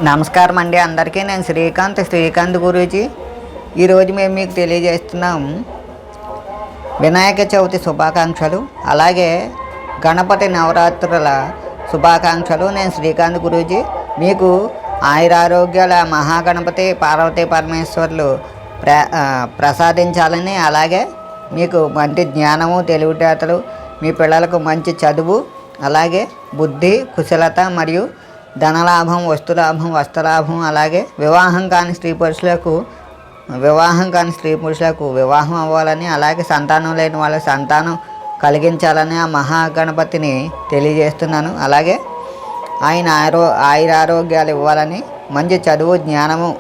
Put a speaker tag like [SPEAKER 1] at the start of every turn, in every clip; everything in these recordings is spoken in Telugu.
[SPEAKER 1] నమస్కారం అండి అందరికీ. నేను శ్రీకాంత్ గురూజీ. ఈరోజు మేము మీకు తెలియజేస్తున్నాం వినాయక చవితి శుభాకాంక్షలు, అలాగే గణపతి నవరాత్రుల శుభాకాంక్షలు. నేను శ్రీకాంత్ గురూజీ. మీకు ఆయురారోగ్యాల మహాగణపతి పార్వతీ పరమేశ్వర్లు ప్రసాదించాలని, అలాగే మీకు మంచి జ్ఞానము, తెలివితేటలు, మీ పిల్లలకు మంచి చదువు, అలాగే బుద్ధి, కుశలత మరియు ధనలాభం, వస్తులాభం, వస్త్రలాభం, అలాగే వివాహం కాని స్త్రీ పురుషులకు వివాహం అవ్వాలని, అలాగే సంతానం లేని వాళ్ళకి సంతానం కలిగించాలని ఆ మహాగణపతిని తెలియజేస్తున్నాను. అలాగే ఆయన ఆయురారోగ్యాలు ఇవ్వాలని, మంచి చదువు, జ్ఞానము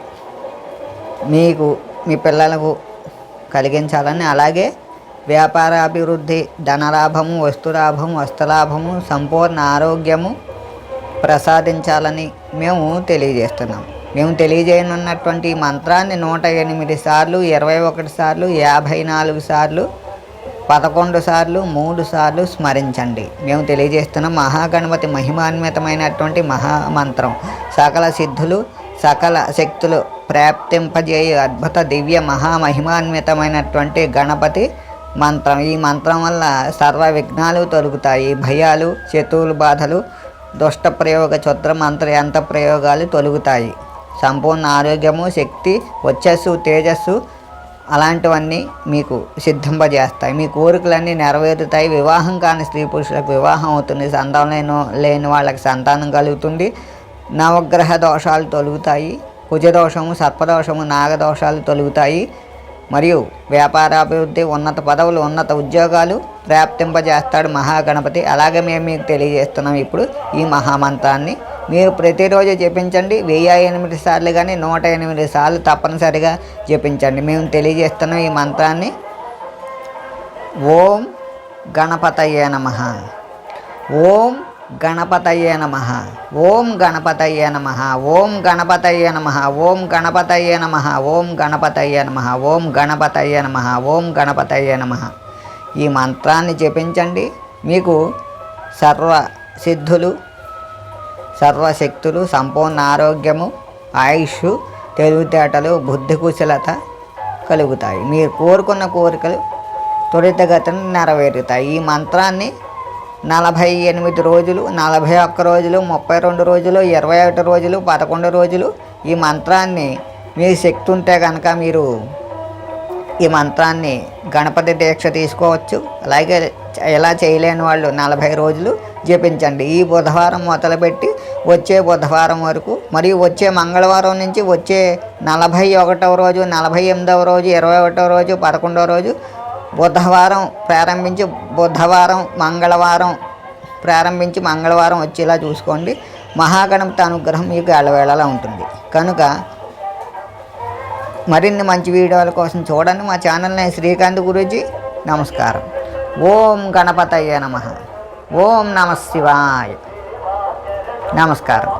[SPEAKER 1] మీకు మీ పిల్లలకు కలిగించాలని, అలాగే వ్యాపారాభివృద్ధి, ధనలాభము, వస్తులాభము, వస్త్రలాభము, సంపూర్ణ ఆరోగ్యము ప్రసాదించాలని మేము తెలియజేస్తున్నాం. మేము తెలియజేయనున్నటువంటి మంత్రాన్ని 108 సార్లు, 21 సార్లు, 54 సార్లు, 11 సార్లు, 3 సార్లు స్మరించండి. మేము తెలియజేస్తున్న మహాగణపతి మహిమాన్వితమైనటువంటి మహామంత్రం సకల సిద్ధులు, సకల శక్తులు ప్రాప్తింపజేయ అద్భుత దివ్య మహామహిమాన్వితమైనటువంటి గణపతి మంత్రం. ఈ మంత్రం వల్ల సర్వ విఘ్నాలు తొలగుతాయి. భయాలు, శత్రువుల బాధలు, దుష్ట ప్రయోగ, క్షుద్ర మంత్ర యంత్ర ప్రయోగాలు తొలగుతాయి. సంపూర్ణ ఆరోగ్యము, శక్తి, వచ్చస్సు, తేజస్సు అలాంటివన్నీ మీకు సిద్ధింపజేస్తాయి. మీ కోరికలన్నీ నెరవేరుతాయి. వివాహం కాని స్త్రీ పురుషులకు వివాహం అవుతుంది. సంతానం లేని వాళ్ళకి సంతానం కలుగుతుంది. నవగ్రహ దోషాలు తొలగుతాయి. కుజదోషము, సర్పదోషము, నాగదోషాలు తొలగుతాయి. మరియు వ్యాపారాభివృద్ధి, ఉన్నత పదవులు, ఉన్నత ఉద్యోగాలు ప్రాప్తింపజేస్తాడు మహాగణపతి. అలాగే మేము మీకు తెలియజేస్తున్నాం ఇప్పుడు ఈ మహామంత్రాన్ని. మీరు ప్రతిరోజు జపించండి. 1008 సార్లు కానీ 108 సార్లు తప్పనిసరిగా జపించండి. మేము తెలియజేస్తున్నాం ఈ మంత్రాన్ని. ఓం గణపతయే నమః. ఓం గణపతయే నమః. ఓం గణపతయే నమః. ఓం గణపతయే నమః. ఓం గణపతయే నమః. ఓం గణపతయే నమః. ఓం గణపతయే నమః. ఓం గణపతయే నమః. ఈ మంత్రాన్ని జపించండి. మీకు సర్వ సిద్ధులు, సర్వశక్తులు, సంపూర్ణ ఆరోగ్యము, ఆయుష్, తెలివితేటలు, బుద్ధి కుశలత కలుగుతాయి. మీరు కోరుకున్న కోరికలు త్వరితగతిన నెరవేరుతాయి. ఈ మంత్రాన్ని 48 రోజులు, 41 రోజులు, 32 రోజులు, 21 రోజులు, 11 రోజులు ఈ మంత్రాన్ని మీ శక్తి ఉంటే కనుక మీరు ఈ మంత్రాన్ని గణపతి దీక్ష తీసుకోవచ్చు. అలాగే ఎలా చేయలేని వాళ్ళు 40 రోజులు జపించండి. ఈ బుధవారం మొదలుపెట్టి వచ్చే బుధవారం వరకు, మరియు వచ్చే మంగళవారం నుంచి వచ్చే 41వ రోజు, 48వ రోజు, 21వ రోజు, 11వ రోజు బుధవారం ప్రారంభించి మంగళవారం వచ్చేలా చూసుకోండి. మహాగణపతి అనుగ్రహం మీకు ఎల్లవేళలా ఉంటుంది. కనుక మరిన్ని మంచి వీడియోల కోసం చూడండి మా ఛానల్ని. శ్రీకాంత్ గురూజీ. నమస్కారం. ఓం గణపతయే నమః. ఓం నమః శివాయ. నమస్కారం.